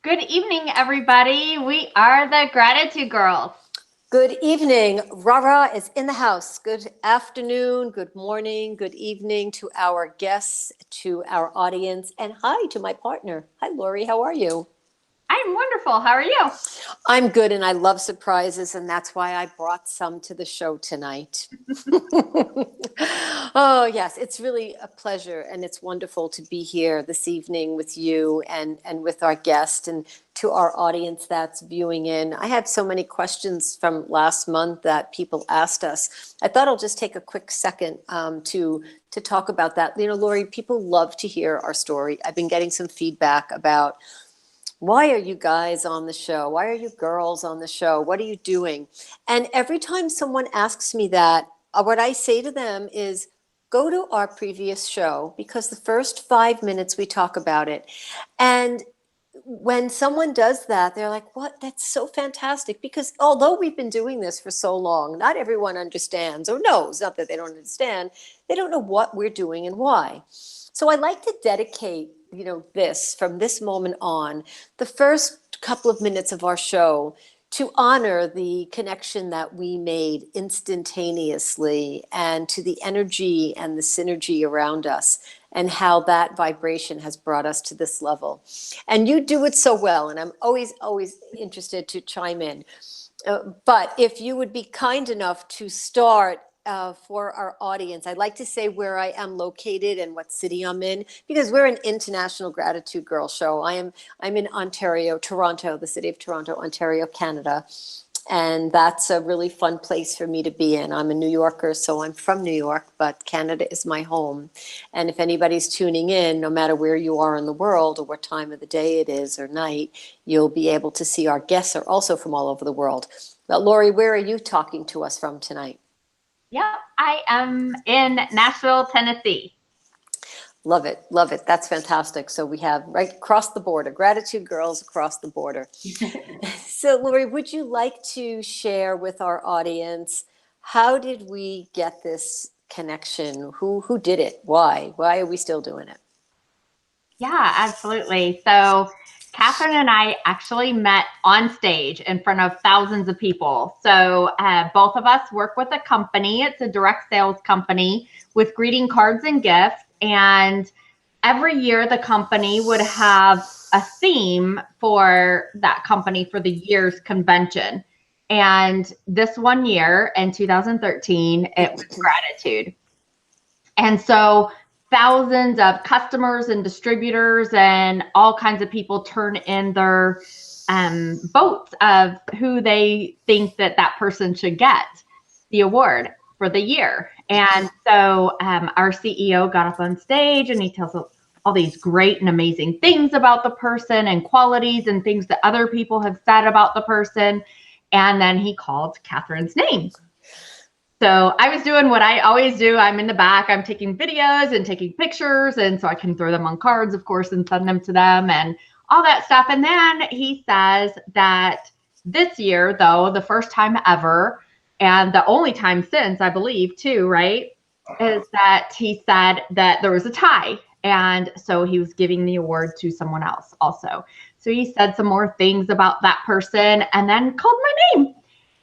Good evening, everybody. We are the Gratitude Girls. Good evening. Rara is in the house. Good afternoon, good morning, good evening to our guests, to our audience, and hi to my partner. Hi, Laurie. How are you? I'm wonderful. How are you? I'm good, and I love surprises, and that's why I brought some to the show tonight. Oh, yes, it's really a pleasure, and it's wonderful to be here this evening with you and with our guest and to our audience that's viewing in. I have so many questions from last month that people asked us. I thought I'll just take a quick second to talk about that. You know, Laurie, people love to hear our story. I've been getting some feedback about why are you guys on the show? Why are you girls on the show? What are you doing? And every time someone asks me that, what I say to them is go to our previous show because the first 5 minutes we talk about it. And when someone does that, they're like, what? That's so fantastic. Because although we've been doing this for so long, not everyone understands or knows, not that they don't understand, they don't know what we're doing and why. So I like to dedicate, this from this moment on, the first couple of minutes of our show to honor the connection that we made instantaneously and to the energy and the synergy around us and how that vibration has brought us to this level. And you do it so well, and I'm always interested to chime in. But if you would be kind enough to start for our audience, I'd like to say where I am located and what city I'm in, because we're an international gratitude girl show. I'm in Ontario, Toronto, the city of Toronto, Ontario, Canada. And that's a really fun place for me to be in. I'm a New Yorker, so I'm from New York, but Canada is my home. And if anybody's tuning in, no matter where you are in the world or what time of the day it is or night, you'll be able to see our guests are also from all over the world. But Laurie, where are you talking to us from tonight? Yep, I am in Nashville, Tennessee. Love it. Love it. That's fantastic. So we have right across the border, gratitude girls across the border. So, Laurie, would you like to share with our audience how did we get this connection? Who did it? Why? Why are we still doing it? Yeah, absolutely. So, Catherine and I actually met on stage in front of thousands of people. So, both of us work with a company. It's a direct sales company with greeting cards and gifts. And every year, the company would have a theme for that company for the year's convention. And this one year in 2013, it was gratitude. And so thousands of customers and distributors and all kinds of people turn in their votes of who they think that person should get the award for the year. And so our CEO got up on stage and he tells us all these great and amazing things about the person and qualities and things that other people have said about the person. And then he called Catherine's name. So I was doing what I always do. I'm in the back, I'm taking videos and taking pictures. And so I can throw them on cards, of course, and send them to them and all that stuff. And then he says that this year, though, the first time ever, and the only time since, I believe, too, right, is that he said that there was a tie. And so he was giving the award to someone else also. So he said some more things about that person and then called my name.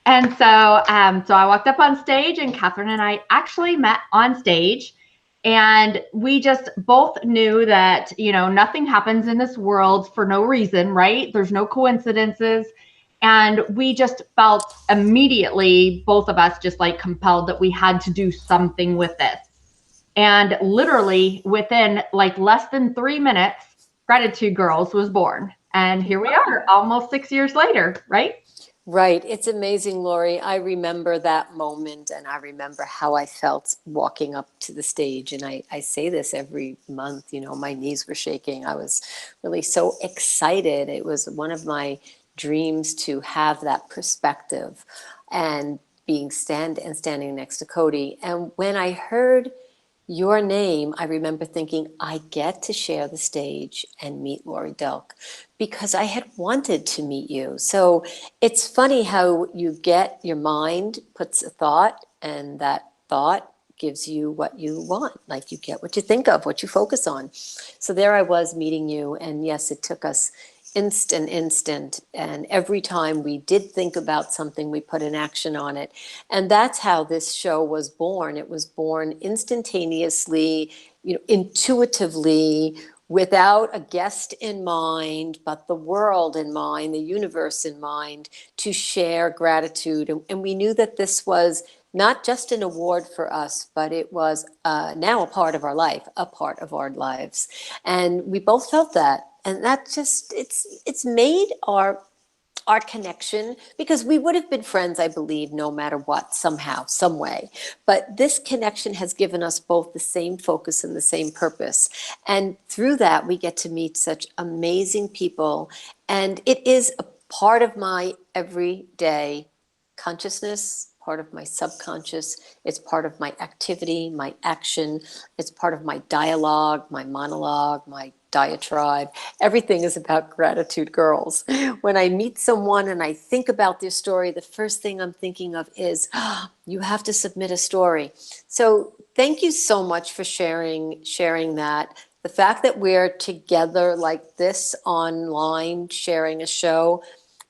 And so I walked up on stage and Catherine and I actually met on stage and we just both knew that, nothing happens in this world for no reason, right? There's no coincidences. And we just felt immediately, both of us just like compelled that we had to do something with this. And literally within like less than 3 minutes, Gratitude Girls was born. And here we are almost 6 years later, right? Right. It's amazing, Laurie. I remember that moment and I remember how I felt walking up to the stage. And I say this every month, my knees were shaking. I was really so excited. It was one of my dreams to have that perspective and standing next to Cody. And when I heard your name, I remember thinking, I get to share the stage and meet Laurie Delk because I had wanted to meet you. So it's funny how your mind puts a thought and that thought gives you what you want. Like you get what you think of, what you focus on. So there I was meeting you. And yes, it took us instant. And every time we did think about something, we put an action on it. And that's how this show was born. It was born instantaneously, intuitively, without a guest in mind, but the world in mind, the universe in mind, to share gratitude. And we knew that this was not just an award for us, but it was now a part of our life, a part of our lives. And we both felt that. And that just, it's made our connection, because we would have been friends, I believe, no matter what, somehow, some way. But this connection has given us both the same focus and the same purpose. And through that, we get to meet such amazing people. And it is a part of my everyday consciousness, part of my subconscious. It's part of my activity, my action. It's part of my dialogue, my monologue, my diatribe. Everything is about gratitude, girls. When I meet someone and I think about their story, the first thing I'm thinking of is, you have to submit a story. So thank you so much for sharing that. The fact that we're together like this online, sharing a show,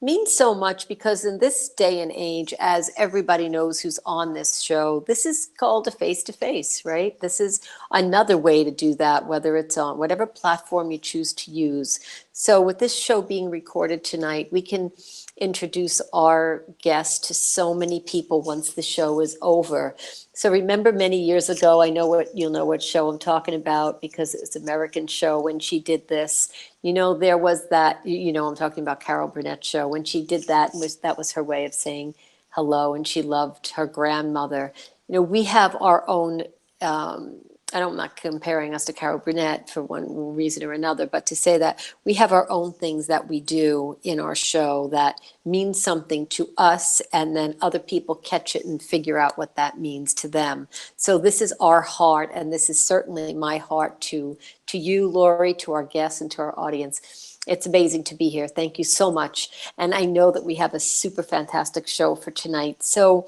means so much, because in this day and age, as everybody knows who's on this show, this is called a face-to-face, right? This is another way to do that, whether it's on whatever platform you choose to use. So with this show being recorded tonight, we can introduce our guest to so many people once the show is over. So remember many years ago, you'll know what show I'm talking about, because it was an American show when she did this. There was that, I'm talking about Carol Burnett's show. When she did that, that was her way of saying hello, and she loved her grandmother. We have our own, I'm not comparing us to Carol Burnett for one reason or another, but to say that we have our own things that we do in our show that mean something to us, and then other people catch it and figure out what that means to them. So this is our heart, and this is certainly my heart to you, Laurie, to our guests, and to our audience. It's amazing to be here. Thank you so much. And I know that we have a super fantastic show for tonight. So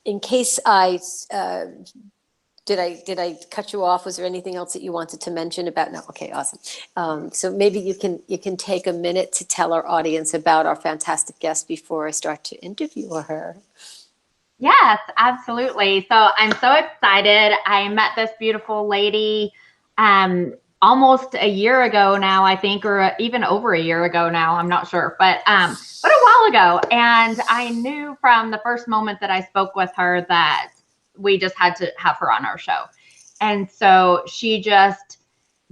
in case did I cut you off? Was there anything else that you wanted to mention about? No. Okay, awesome. So maybe you can take a minute to tell our audience about our fantastic guest before I start to interview her. Yes, absolutely. So I'm so excited. I met this beautiful lady almost a year ago now, I think, or even over a year ago now. I'm not sure, but a while ago. And I knew from the first moment that I spoke with her that we just had to have her on our show. And so she just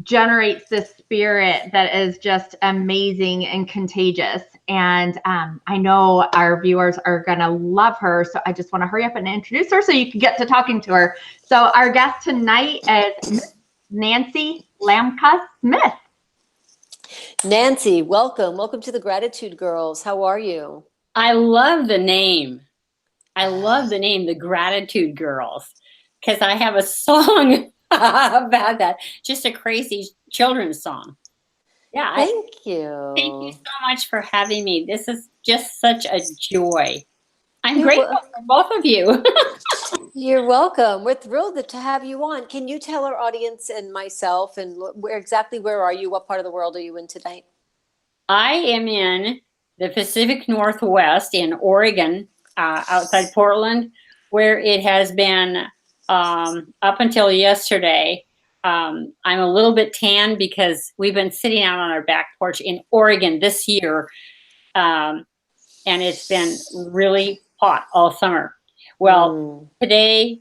generates this spirit that is just amazing and contagious. And I know our viewers are going to love her. So I just want to hurry up and introduce her so you can get to talking to her. So our guest tonight is Nancy Lamka-Smith. Nancy, welcome. Welcome to the Gratitude Girls. How are you? I love the name. I love the name, the Gratitude Girls, because I have a song about that. Just a crazy children's song. Yeah. Thank you. Thank you so much for having me. This is just such a joy. I'm grateful for both of you. You're welcome. We're thrilled to have you on. Can you tell our audience and myself, and where are you? What part of the world are you in tonight? I am in the Pacific Northwest in Oregon, outside Portland, where it has been up until yesterday. I'm a little bit tan because we've been sitting out on our back porch in Oregon this year, and it's been really hot all summer. Well, today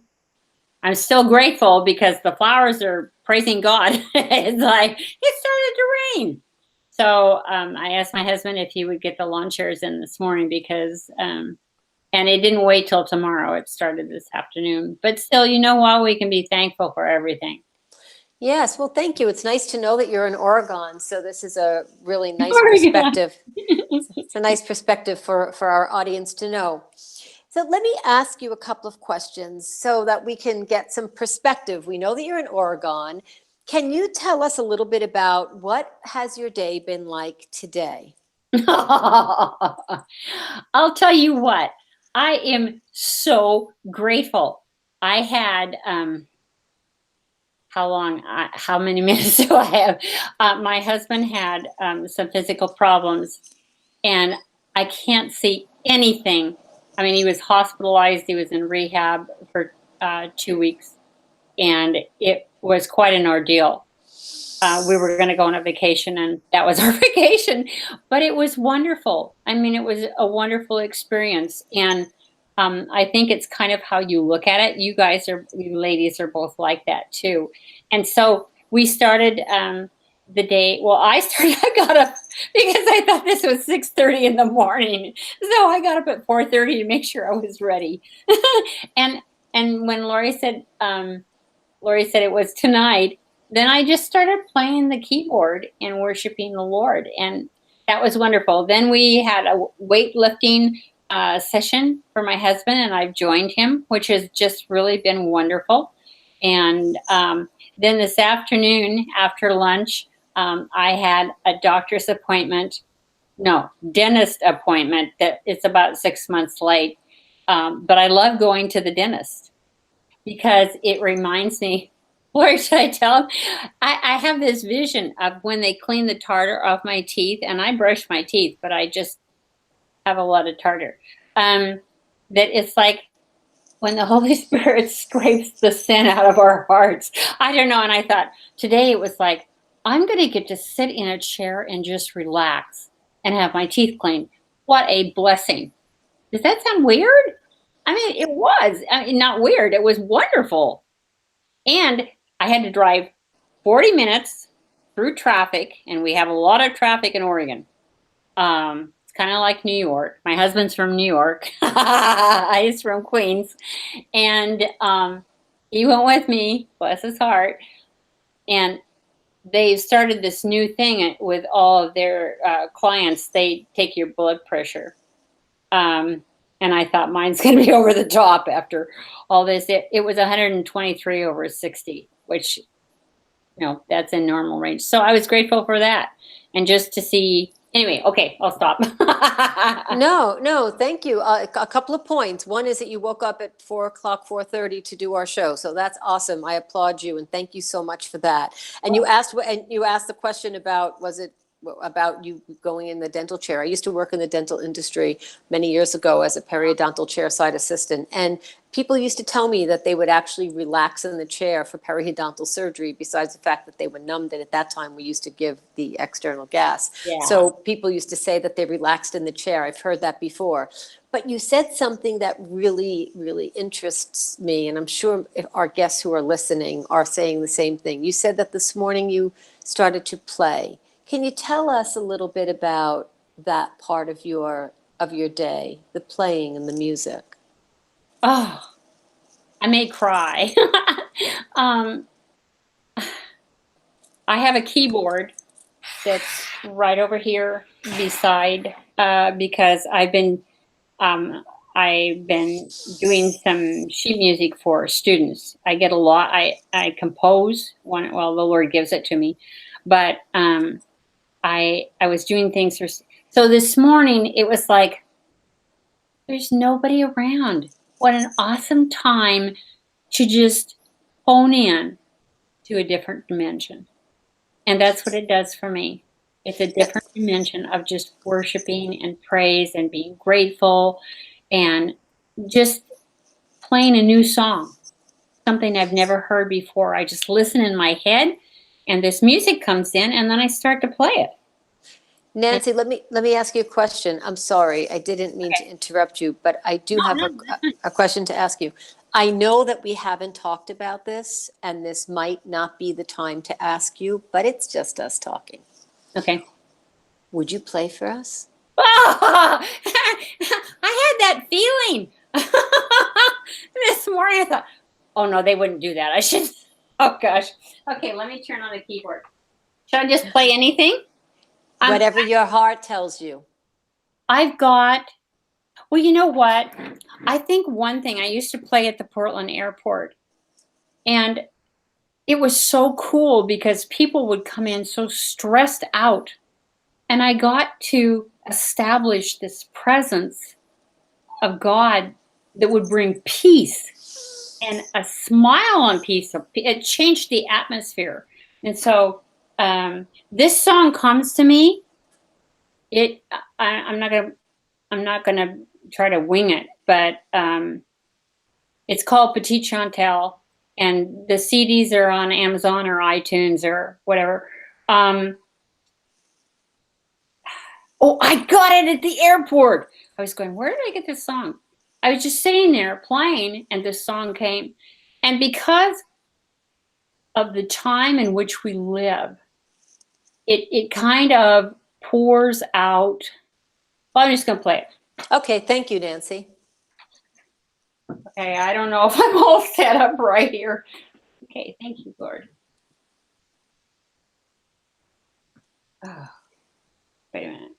I'm still grateful because the flowers are praising God. It's like, it started to rain. So I asked my husband if he would get the lawn chairs in this morning because, and it didn't wait till tomorrow. It started this afternoon. But still, you know what? We can be thankful for everything. Yes. Well, thank you. It's nice to know that you're in Oregon. So this is a really nice perspective. It's a nice perspective for our audience to know. So let me ask you a couple of questions so that we can get some perspective. We know that you're in Oregon. Can you tell us a little bit about what has your day been like today? I'll tell you what, I am so grateful. I had how many minutes do I have? My husband had some physical problems, and I can't see anything. I mean, he was hospitalized. He was in rehab for 2 weeks, and it was quite an ordeal. We were going to go on a vacation, and that was our vacation, but it was wonderful. I mean, it was a wonderful experience. And I think it's kind of how you look at it. You ladies are both like that too. And so we started the day. Well, I got up because I thought this was 6:30 in the morning. So I got up at 4:30 to make sure I was ready. and when Laurie said it was tonight, then I just started playing the keyboard and worshiping the Lord. And that was wonderful. Then we had a weightlifting session for my husband, and I've joined him, which has just really been wonderful. And then this afternoon after lunch, I had a doctor's appointment. No, dentist appointment that it's about 6 months late. But I love going to the dentist because it reminds me, or should I tell them? I have this vision of when they clean the tartar off my teeth, and I brush my teeth, but I just have a lot of tartar. That it's like when the Holy Spirit scrapes the sin out of our hearts. I don't know. And I thought today it was like, I'm going to get to sit in a chair and just relax and have my teeth cleaned. What a blessing. Does that sound weird? I mean, it was. I mean, not weird. It was wonderful. And I had to drive 40 minutes through traffic, and we have a lot of traffic in Oregon. It's kind of like New York. My husband's from New York. He's from Queens. And he went with me, bless his heart. And they started this new thing with all of their clients. They take your blood pressure. And I thought mine's going to be over the top after all this. It was 123 over 60, which, that's in normal range. So I was grateful for that. And just to see, anyway, okay, I'll stop. No, thank you. A couple of points. One is that you woke up at 4:00, 4:30 to do our show. So that's awesome. I applaud you and thank you so much for that. And you asked the question about, was it about you going in the dental chair? I used to work in the dental industry many years ago as a periodontal chairside assistant. And people used to tell me that they would actually relax in the chair for periodontal surgery, besides the fact that they were numbed. And at that time, we used to give the external gas. Yeah. So people used to say that they relaxed in the chair. I've heard that before. But you said something that really, really interests me. And I'm sure if our guests who are listening are saying the same thing. You said that this morning you started to play. Can you tell us a little bit about that part of your day, the playing and the music? Oh, I may cry. I have a keyboard that's right over here beside because I've been doing some sheet music for students. I get a lot. I compose the Lord gives it to me, but I was doing things so this morning it was like there's nobody around. What an awesome time to just hone in to a different dimension. And that's what it does for me. It's a different dimension of just worshiping and praise and being grateful and just playing a new song, something I've never heard before. I just listen in my head and this music comes in and then I start to play it. Nancy, let me ask you a question. I'm sorry, I didn't mean to interrupt you, but I do have a question to ask you. I know that we haven't talked about this, and this might not be the time to ask you, but it's just us talking. Okay. Would you play for us? Oh, I had that feeling. This morning I thought, oh no, they wouldn't do that. I should, oh gosh. Okay, let me turn on the keyboard. Should I just play anything? Whatever your heart tells you. Well, you know what? I think one thing, I used to play at the Portland airport, and it was so cool because people would come in so stressed out, and I got to establish this presence of God that would bring peace and a smile on it changed the atmosphere. And so this song comes to me. I'm not gonna try to wing it, but it's called Petite Chantal, and the CDs are on Amazon or iTunes or whatever. Oh, I got it at the airport. I was going, where did I get this song? I was just sitting there playing, and this song came. And because of the time in which we live, it kind of pours out. Well, I'm just going to play it. Okay, thank you, Nancy. Okay, I don't know if I'm all set up right here. Okay, thank you, Lord. Oh, wait a minute.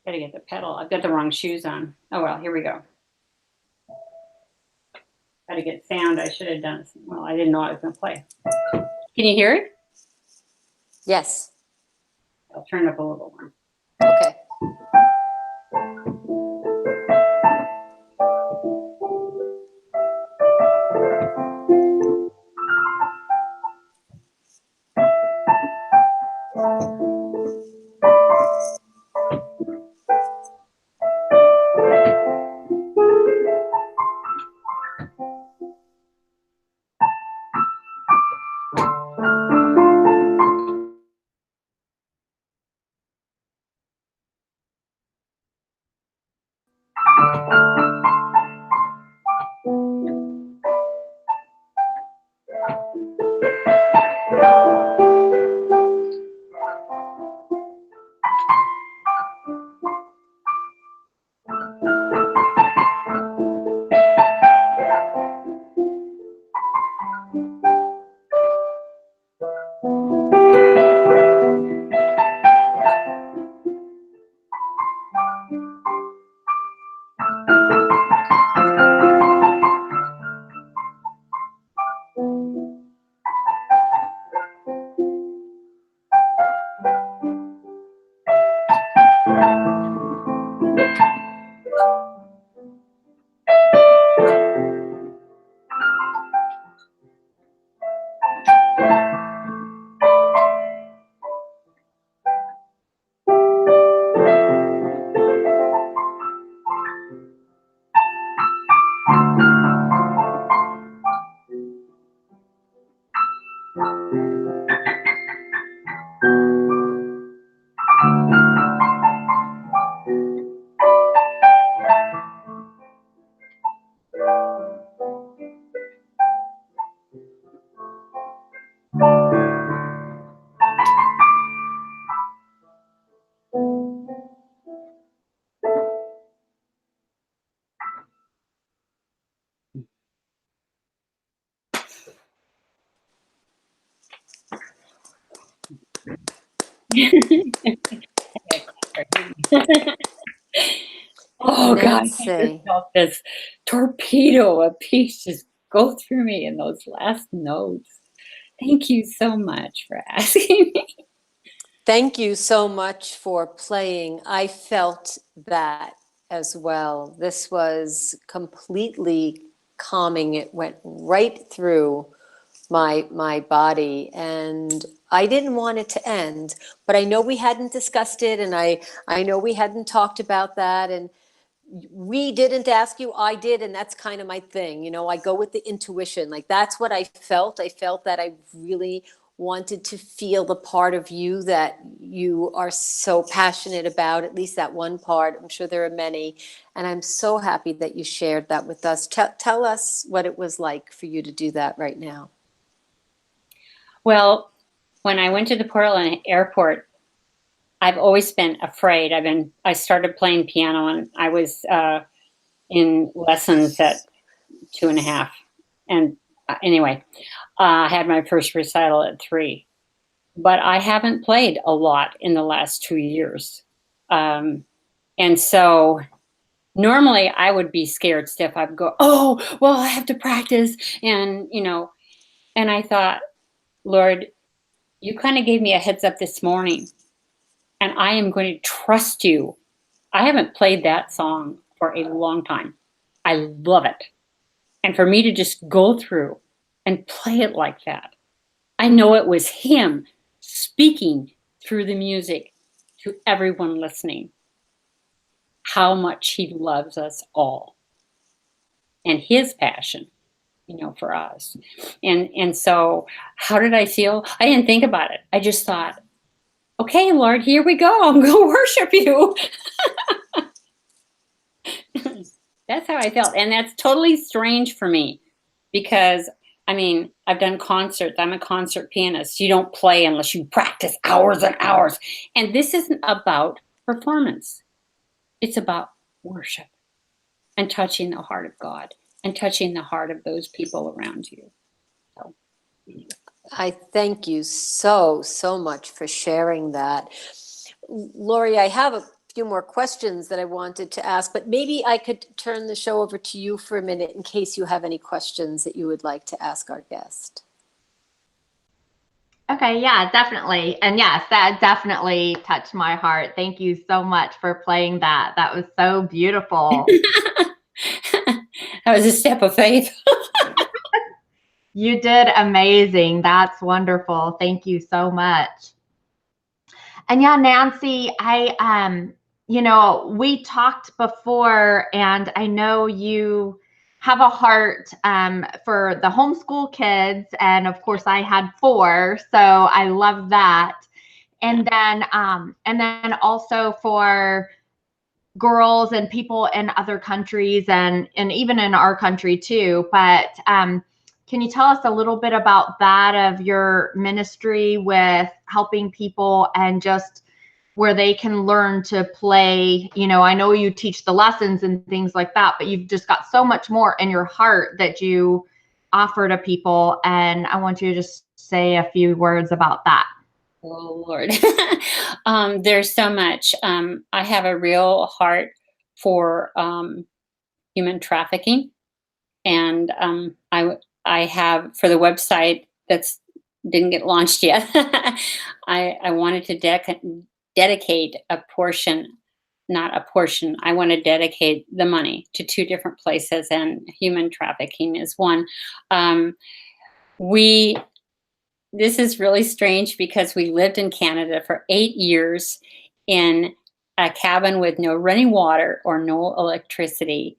Gotta get the pedal. I've got the wrong shoes on. Oh well, here we go. Gotta get sound. I should have done. Well, I didn't know I was gonna play. Can you hear it? Yes. I'll turn it up a little more. Okay. Oh God, I Nancy. just felt this torpedo of peace just go through me in those last notes. Thank you so much for asking me. Thank you so much for playing. I felt that as well. This was completely calming. It went right through my body, and I didn't want it to end, but I know we hadn't discussed it, and I know we hadn't talked about that, and we didn't ask you, I did, and that's kind of my thing. You know, I go with the intuition. Like, that's what I felt. I felt that I really wanted to feel the part of you that you are so passionate about, at least that one part. I'm sure there are many. And I'm so happy that you shared that with us. Tell us what it was like for you to do that right now. Well, when I went to the Portland airport, I've always been afraid. I started playing piano, and I was in lessons at 2.5. And anyway, I had my first recital at 3. But I haven't played a lot in the last 2 years. And so normally I would be scared stiff. I'd go, oh, well, I have to practice. And, and I thought, Lord, you kind of gave me a heads up this morning, and I am going to trust you. I haven't played that song for a long time. I love it. And for me to just go through and play it like that, I know it was him speaking through the music to everyone listening, how much he loves us all and his passion, for us. And so how did I feel? I didn't think about it. I just thought, okay, Lord, here we go. I'm going to worship you. That's how I felt. And that's totally strange for me because, I've done concerts. I'm a concert pianist. You don't play unless you practice hours and hours. And this isn't about performance. It's about worship and touching the heart of God and touching the heart of those people around you. So. I thank you so, so much for sharing that. Laurie, I have a few more questions that I wanted to ask, but maybe I could turn the show over to you for a minute in case you have any questions that you would like to ask our guest. Okay, yeah, definitely. And yes, that definitely touched my heart. Thank you so much for playing that. That was so beautiful. That was a step of faith. You did amazing. That's wonderful. Thank you so much. And yeah, Nancy, we talked before, and I know you have a heart for the homeschool kids. And of course, I had 4, so I love that. And then also for girls and people in other countries and even in our country too. But can you tell us a little bit about that, of your ministry with helping people and just where they can learn to play? I know you teach the lessons and things like that, but you've just got so much more in your heart that you offer to people. And I want you to just say a few words about that. Oh, Lord. There's so much. I have a real heart for human trafficking. And I have, for the website that's didn't get launched yet, I wanted to dedicate a portion, not a portion, I want to dedicate the money to 2 different places, and human trafficking is one. This is really strange because we lived in Canada for 8 years in a cabin with no running water or no electricity.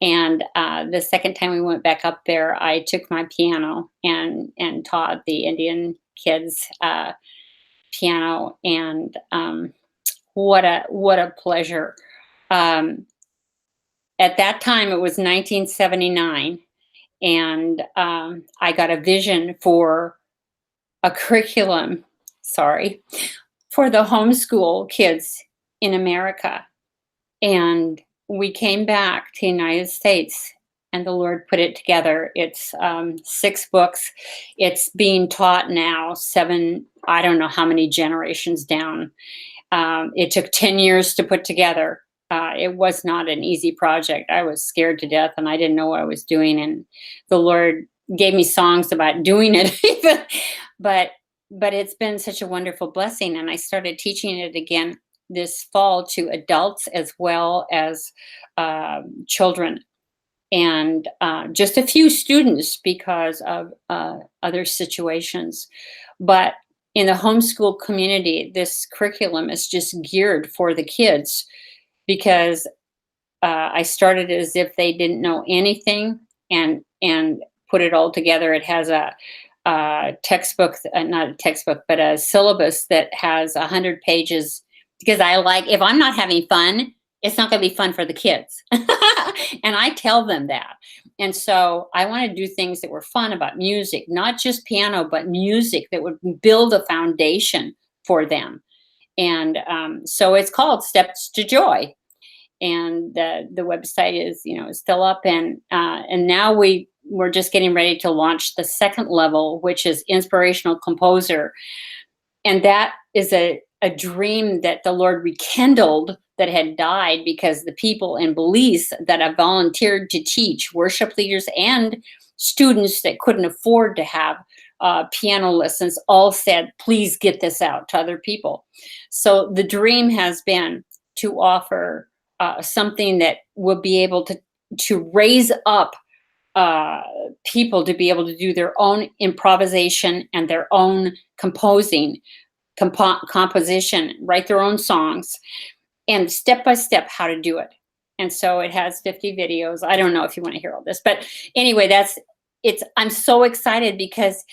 And the second time we went back up there, I took my piano and taught the Indian kids piano. And what a pleasure. At that time, it was 1979. And I got a vision for a curriculum, for the homeschool kids in America. And we came back to the United States and the Lord put it together. It's 6 books. It's being taught now 7, I don't know how many generations down. It took 10 years to put together. It was not an easy project. I was scared to death and I didn't know what I was doing. And the Lord gave me songs about doing it. But it's been such a wonderful blessing. And I started teaching it again this fall to adults as well as children, and just a few students because of other situations. But in the homeschool community, this curriculum is just geared for the kids because I started as if they didn't know anything and put it all together. It has a textbook, not a textbook, but a syllabus that has 100 pages, because I like, if I'm not having fun, it's not going to be fun for the kids. And I tell them that. And so I want to do things that were fun about music, not just piano, but music that would build a foundation for them. And so it's called Steps to Joy. And the website is, still up. And now we're just getting ready to launch the second level, which is inspirational composer. And that is a dream that the Lord rekindled that had died because the people in Belize that have volunteered to teach, worship leaders and students that couldn't afford to have piano lessons, all said, please get this out to other people. So the dream has been to offer something that will be able to to raise up people to be able to do their own improvisation and their own composition, write their own songs, and step by step how to do it. And so it has 50 videos. I don't know if you want to hear all this, but anyway, I'm so excited because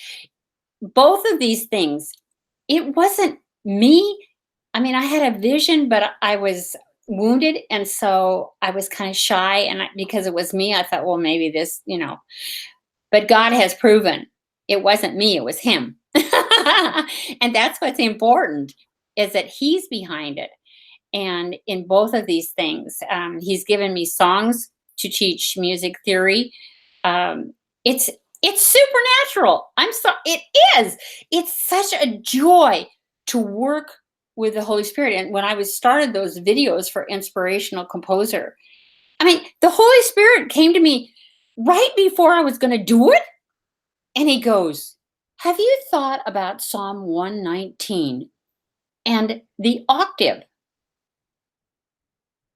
both of these things, it wasn't me. I mean, I had a vision, but I was wounded. And so I was kind of shy. And because it was me, I thought, well, maybe this, but God has proven it wasn't me, it was him. And that's what's important, is that he's behind it. And in both of these things, he's given me songs to teach music theory. It's supernatural. It is. It's such a joy to work with the Holy Spirit. And when I started those videos for Inspirational Composer, I mean, the Holy Spirit came to me right before I was going to do it. And he goes, have you thought about Psalm 119 and the octave?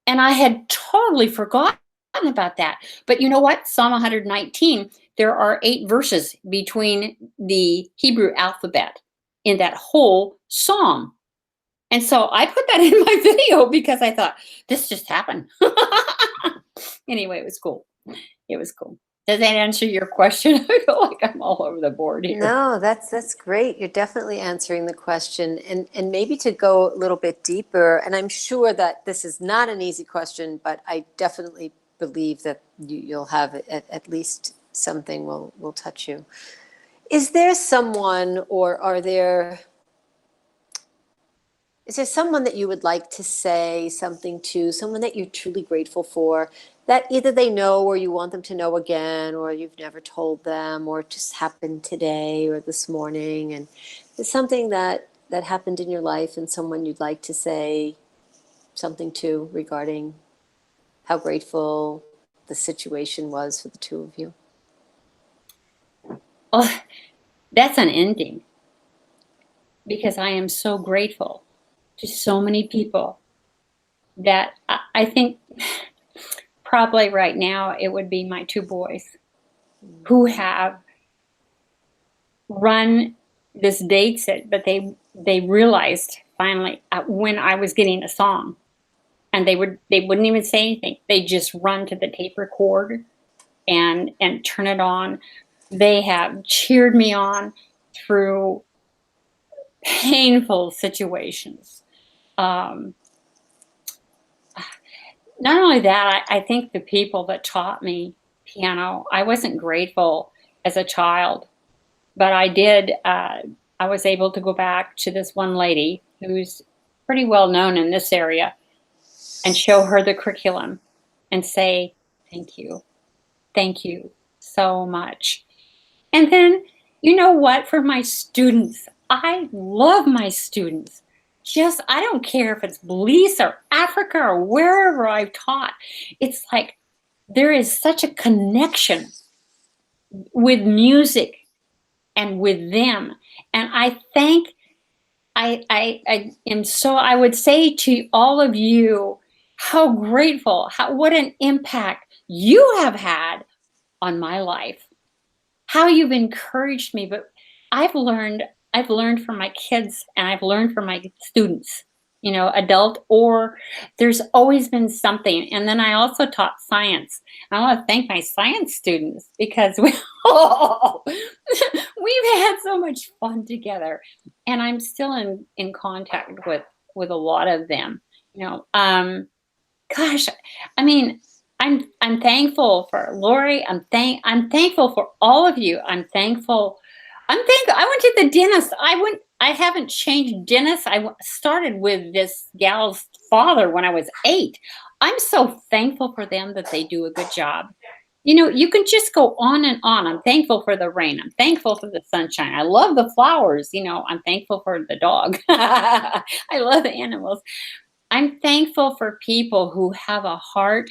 And I had totally forgotten about that. But you know what? Psalm 119, there are 8 verses between the Hebrew alphabet in that whole psalm. And so I put that in my video because I thought, this just happened. Anyway, it was cool. It was cool. Does that answer your question? I feel like I'm all over the board here. No, that's great. You're definitely answering the question. And maybe to go a little bit deeper, and I'm sure that this is not an easy question, but I definitely believe that you'll have at least something will touch you. Is there someone, or is there someone that you would like to say something to, someone that you're truly grateful for, that either they know or you want them to know again, or you've never told them, or it just happened today or this morning, and it's something that happened in your life and someone you'd like to say something to regarding how grateful the situation was for the two of you? Oh, that's unending, because I am so grateful to so many people that I think probably right now it would be my 2 boys who have run this date set, but they realized finally when I was getting a song, and they wouldn't even say anything. They just run to the tape record and turn it on. They have cheered me on through painful situations. Not only that, I think the people that taught me piano, I wasn't grateful as a child, but I did. I was able to go back to this one lady who's pretty well known in this area and show her the curriculum and say, thank you so much. And then, you know what, for my students, I love my students. I don't care if it's Belize or Africa or wherever I've taught. It's like there is such a connection with music and with them. And I would say to all of you, how grateful, what an impact you have had on my life, how you've encouraged me. But I've learned from my kids, and I've learned from my students, adult, or there's always been something. And then I also taught science. I want to thank my science students, because we've had so much fun together, and I'm still in contact with a lot of them. Gosh, I mean, I'm thankful for Laurie. I'm thankful for all of you. I'm thankful. I went to the dentist. I haven't changed dentists. I started with this gal's father when I was 8. I'm so thankful for them, that they do a good job. You can just go on and on. I'm thankful for the rain. I'm thankful for the sunshine. I love the flowers. I'm thankful for the dog. I love the animals. I'm thankful for people who have a heart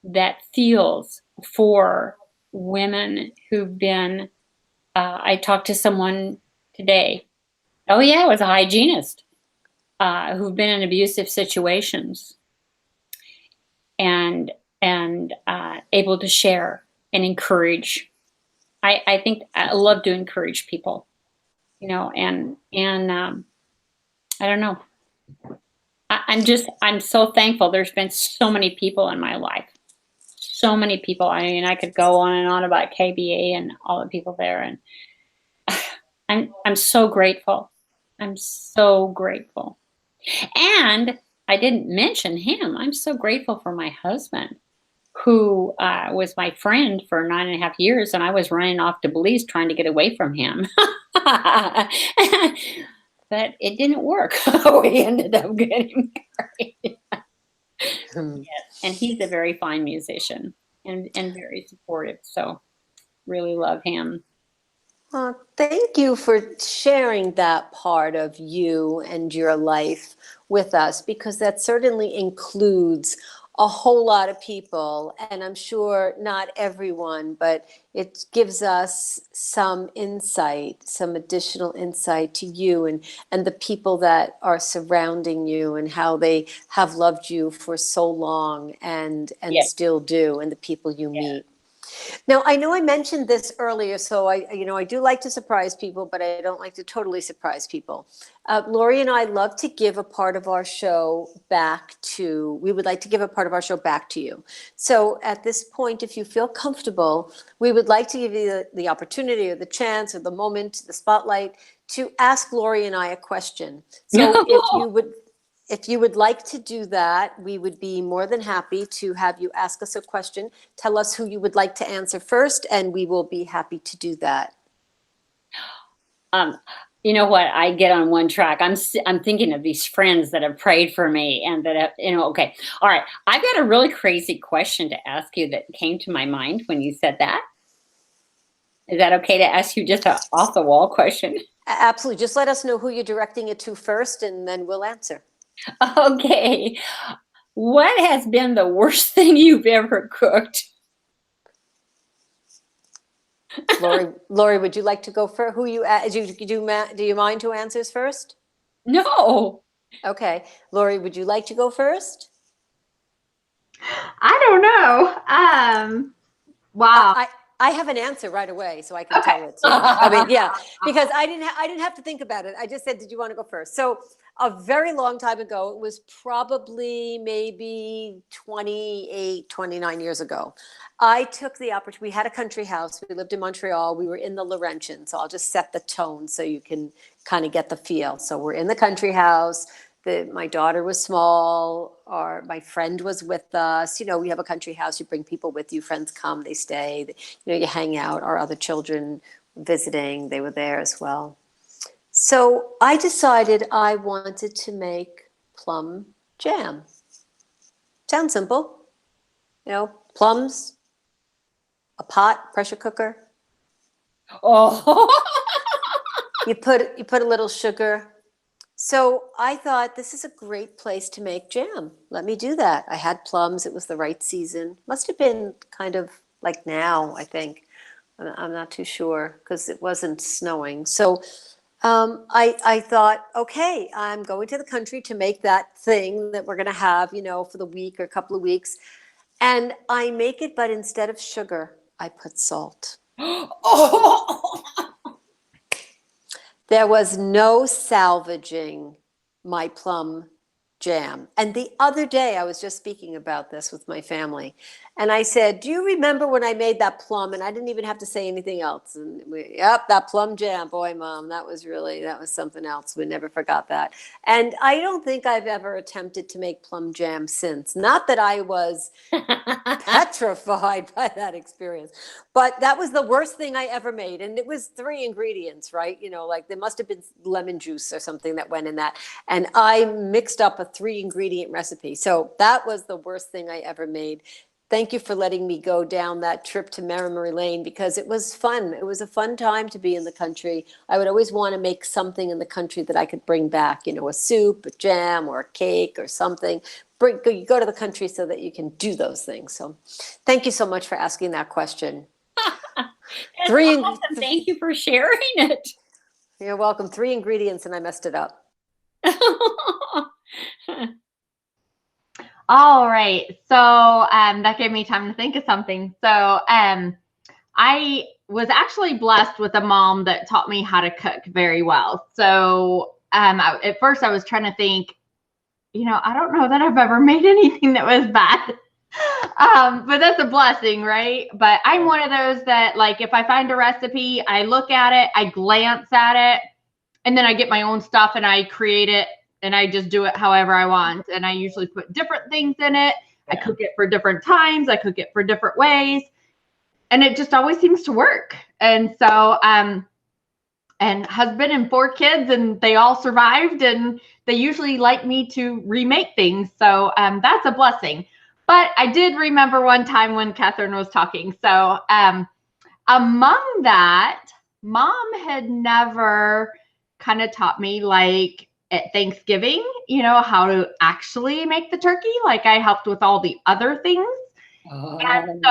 that feels for women who've been, I talked to someone today. Oh yeah, it was a hygienist who've been in abusive situations. And and able to share and encourage. I think I love to encourage people, and I don't know. I'm so thankful. There's been so many people in my life, so many people. I mean, I could go on and on about KBA and all the people there, and I'm so grateful. I'm so grateful. And I didn't mention him. I'm so grateful for my husband, who was my friend for 9.5 years, and I was running off to Belize trying to get away from him. But it didn't work. We ended up getting married. Yes. And he's a very fine musician and very supportive. So really love him. Thank you for sharing that part of you and your life with us, because that certainly includes a whole lot of people, and I'm sure not everyone, but it gives us some insight, some additional insight to you and the people that are surrounding you and how they have loved you for so long and Yes. still do, and the people you Yes. meet. Now, I know I mentioned this earlier, so I do like to surprise people, but I don't like to totally surprise people. Laurie and I love to give a part of our show back to, we would like to give a part of our show back to you. So at this point, if you feel comfortable, we would like to give you the opportunity or the chance or the moment, the spotlight to ask Laurie and I a question. So if you would like to do that, we would be more than happy to have you ask us a question. Tell us who you would like to answer first, and we will be happy to do that. You know what? I get on one track. I'm thinking of these friends that have prayed for me and that have, okay. All right. I've got a really crazy question to ask you that came to my mind when you said that. Is that okay to ask you just an off the wall question? Absolutely. Just let us know who you're directing it to first, and then we'll answer. Okay. What has been the worst thing you've ever cooked? Laurie, would you like to go first? Do you mind who answers first? No. Okay. Laurie, would you like to go first? I don't know. Wow. I have an answer right away, so I can tell it too. I mean, yeah, because I didn't have to think about it. I just said, did you want to go first? So a very long time ago, it was probably maybe 28, 29 years ago. I took the opportunity. We had a country house. We lived in Montreal. We were in the Laurentian. So I'll just set the tone so you can kind of get the feel. So we're in the country house. My daughter was small, my friend was with us. We have a country house. You bring people with you. Friends come, they stay. You hang out. Our other children visiting, they were there as well. So I decided I wanted to make plum jam. Sounds simple. Plums, a pot, pressure cooker. Oh. You put a little sugar. So I thought, this is a great place to make jam. Let me do that. I had plums. It was the right season. Must have been kind of like now, I think. I'm not too sure because it wasn't snowing. So I thought, okay, I'm going to the country to make that thing that we're going to have, for the week or a couple of weeks. And I make it, but instead of sugar, I put salt. Oh. There was no salvaging my plum jam. And the other day, I was just speaking about this with my family. And I said, do you remember when I made that plum? And I didn't even have to say anything else. And that plum jam, boy, Mom, that was something else. We never forgot that. And I don't think I've ever attempted to make plum jam since. Not that I was petrified by that experience, but that was the worst thing I ever made. And it was 3 ingredients, right? Like there must have been lemon juice or something that went in that. And I mixed up a 3 ingredient recipe. So that was the worst thing I ever made. Thank you for letting me go down that trip to Memory Lane, because it was fun. It was a fun time to be in the country. I would always want to make something in the country that I could bring back, a soup, a jam, or a cake or something. You go to the country so that you can do those things. So thank you so much for asking that question. Awesome. Thank you for sharing it. You're welcome. 3 ingredients and I messed it up. All right. So that gave me time to think of something. So I was actually blessed with a mom that taught me how to cook very well. So at first I was trying to think, I don't know that I've ever made anything that was bad. But that's a blessing, right? But I'm one of those that, like, if I find a recipe, I look at it, I glance at it, and then I get my own stuff and I create it and I just do it however I want. And I usually put different things in it. I cook it for different times. I cook it for different ways. And it just always seems to work. And so, and husband and 4 kids, and they all survived, and they usually like me to remake things. So that's a blessing. But I did remember one time when Catherine was talking. So among that, mom had never kind of taught me, like at Thanksgiving, how to actually make the turkey. Like I helped with all the other things. And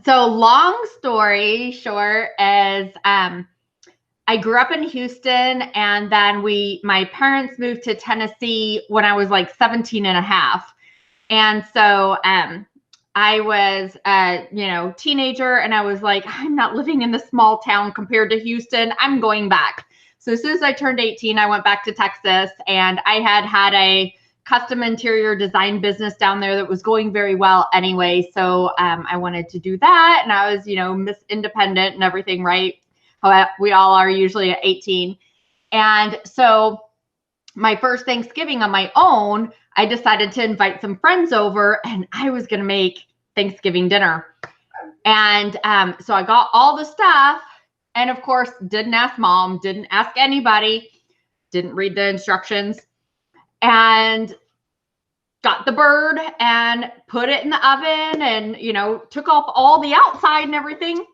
so long story short is I grew up in Houston, and then my parents moved to Tennessee when I was like 17 and a half. And so I was teenager, and I was like, I'm not living in the small town compared to Houston. I'm going back. So as soon as I turned 18, I went back to Texas, and I had a custom interior design business down there that was going very well anyway. So I wanted to do that. And I was, Miss Independent and everything, right? We all are usually at 18. And so my first Thanksgiving on my own, I decided to invite some friends over, and I was going to make Thanksgiving dinner. And so I got all the stuff, and of course, didn't ask mom, didn't ask anybody, didn't read the instructions, and got the bird and put it in the oven and, took off all the outside and everything.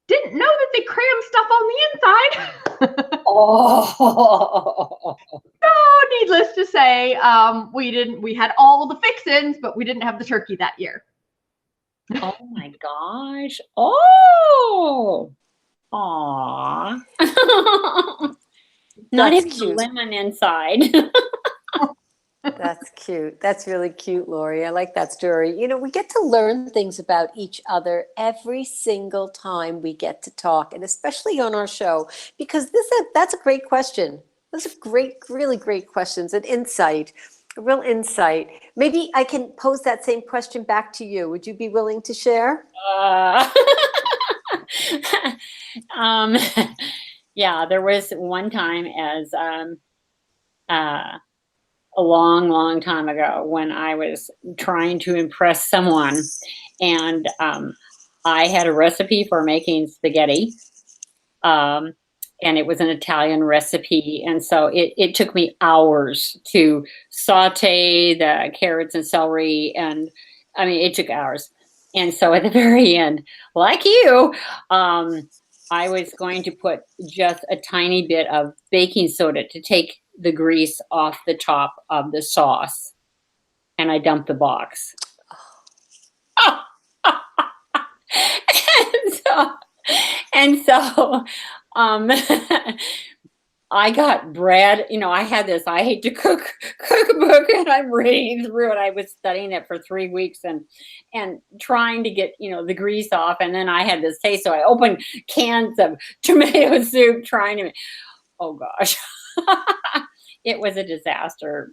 Didn't know that they crammed stuff on the inside. Oh. So needless to say, we had all the fixins, but we didn't have the turkey that year. Oh my gosh. Oh. Aw. Not even a lemon inside. That's cute. That's really cute, Laurie. I like that story. We get to learn things about each other every single time we get to talk, and especially on our show, because that's a great question. Those are really great questions, and insight, a real insight. Maybe I can pose that same question back to you. Would you be willing to share? Yeah, there was one time as a long, long time ago when I was trying to impress someone, and I had a recipe for making spaghetti, and it was an Italian recipe, and so it took me hours to saute the carrots and celery, and I mean, it took hours. And so at the very end, like you, I was going to put just a tiny bit of baking soda to take the grease off the top of the sauce, and I dumped the box. and so I got bread. I had this I hate to cook book, and I'm reading through it. I was studying it for 3 weeks and trying to get the grease off, and then I had this taste, so I opened cans of tomato soup trying to. Oh gosh. It was a disaster.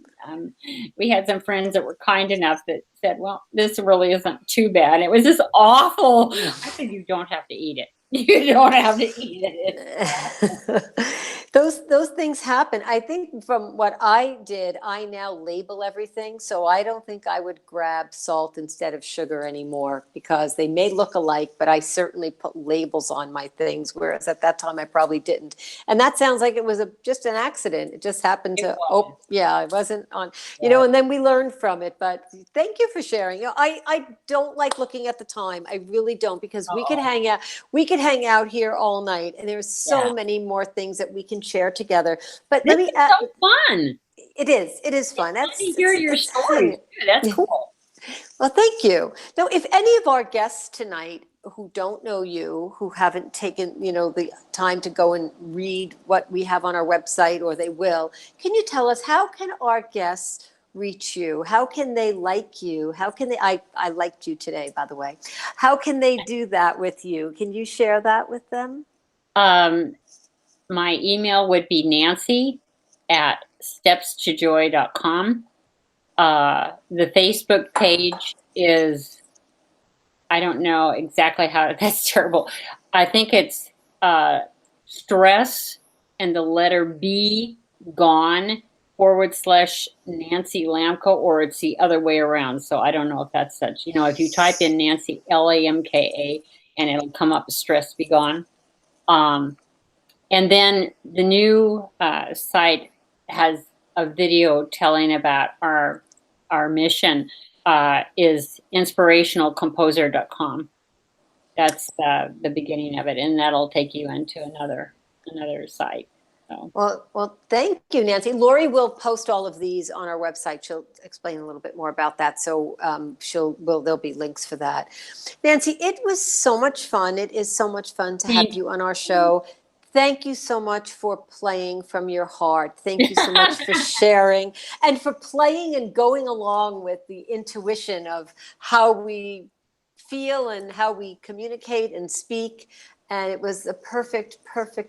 We had some friends that were kind enough that said, well, this really isn't too bad. It was just awful. I said, you don't have to eat it. You don't have to eat it. Those things happen. I think from what I did, I now label everything. So I don't think I would grab salt instead of sugar anymore, because they may look alike, but I certainly put labels on my things. Whereas at that time I probably didn't. And that sounds like it was just an accident. It just happened to, it wasn't on, and then we learned from it. But thank you for sharing. I don't like looking at the time. I really don't, because we could hang out. We could hang out here all night, and there's so many more things that we can share together. But this is so fun. It is fun. That's to hear your story. That's cool. Well, thank you. Now, if any of our guests tonight who don't know you, who haven't taken the time to go and read what we have on our website, or they will, can you tell us, how can our guests reach you? How can they like you? How can they, I liked you today, by the way. How can they do that with you? Can you share that with them? My email would be nancy@stepstojoy.com. The Facebook page is, I don't know exactly how, that's terrible. I think it's stress and the letter B gone /Nancy Lamka, or it's the other way around. So I don't know if that's such, if you type in Nancy Lamka and it'll come up stress be gone. And then the new site has a video telling about our mission, is inspirationalcomposer.com. That's the beginning of it, and that'll take you into another site. So. Well, thank you, Nancy. Laurie will post all of these on our website. She'll explain a little bit more about that. So there'll be links for that. Nancy, it was so much fun. It is so much fun to have you on our show. Thank you so much for playing from your heart. Thank you so much for sharing and for playing and going along with the intuition of how we feel and how we communicate and speak. And it was a perfect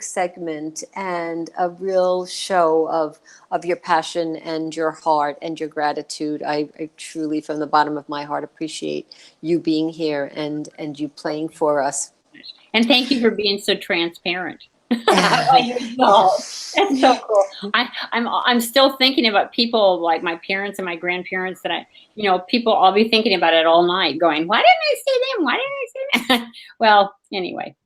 segment and a real show of your passion and your heart and your gratitude. I truly, from the bottom of my heart, appreciate you being here and you playing for us. And thank you for being so transparent. That's so cool. I'm still thinking about people like my parents and my grandparents that people, I'll be thinking about it all night going, why didn't I say them? Why didn't I say that? Well, anyway.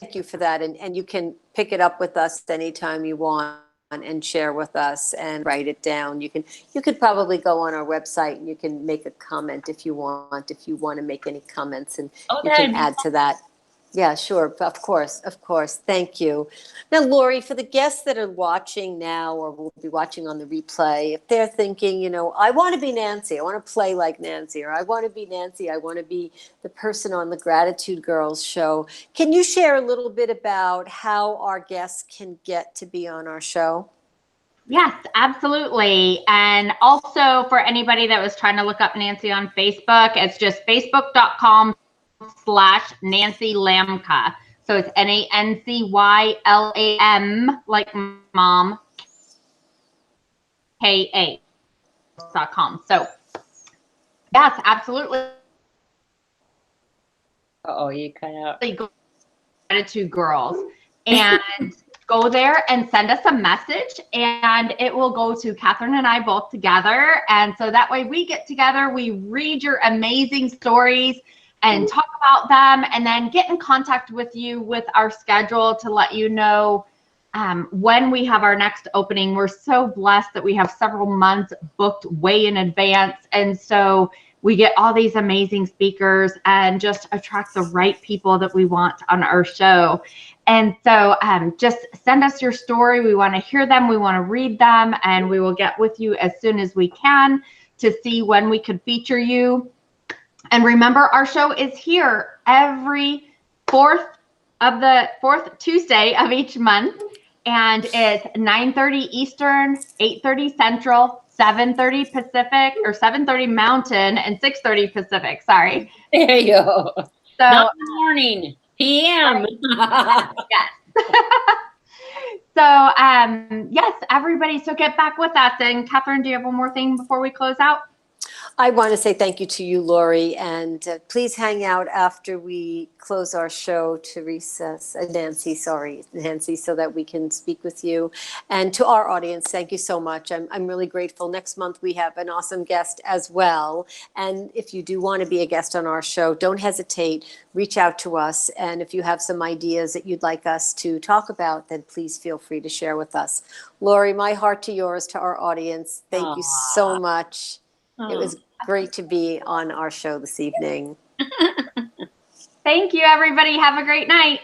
Thank you for that. And you can pick it up with us anytime you want and share with us and write it down. You could probably go on our website and you can make a comment if you want to make any comments, and you can add to that. Yeah, sure. Of course. Thank you. Now, Laurie, for the guests that are watching now or will be watching on the replay, if they're thinking, I want to be Nancy, I want to play like Nancy, or I want to be Nancy, I want to be the person on the Gratitude Girls show, can you share a little bit about how our guests can get to be on our show? Yes, absolutely. And also for anybody that was trying to look up Nancy on Facebook, it's just facebook.com/Nancy Lamka. So it's NANCYLAM, like mom, KA.com. So yes, absolutely. You cut out. Gratitude Girls, and go there and send us a message, and it will go to Catherine and I both together. And so that way we get together, we read your amazing stories and talk about them, and then get in contact with you with our schedule to let you know when we have our next opening. We're so blessed that we have several months booked way in advance. And so we get all these amazing speakers and just attract the right people that we want on our show. And so just send us your story. We want to hear them. We want to read them, and we will get with you as soon as we can to see when we could feature you. And remember, our show is here every fourth Tuesday of each month. And it's 9:30 Eastern, 8:30 Central, 7:30 Pacific, or 7:30 Mountain, and 6:30 Pacific. Sorry. There you go. So, not morning, PM. Yes. So, yes, everybody. So get back with us. And Catherine, do you have one more thing before we close out? I want to say thank you to you, Laurie, and please hang out after we close our show to recess. Nancy, so that we can speak with you. And to our audience, thank you so much. I'm really grateful. Next month, we have an awesome guest as well. And if you do want to be a guest on our show, don't hesitate. Reach out to us. And if you have some ideas that you'd like us to talk about, then please feel free to share with us. Laurie, my heart to yours, to our audience. Thank you so much. It was great to be on our show this evening. Thank you, everybody. Have a great night.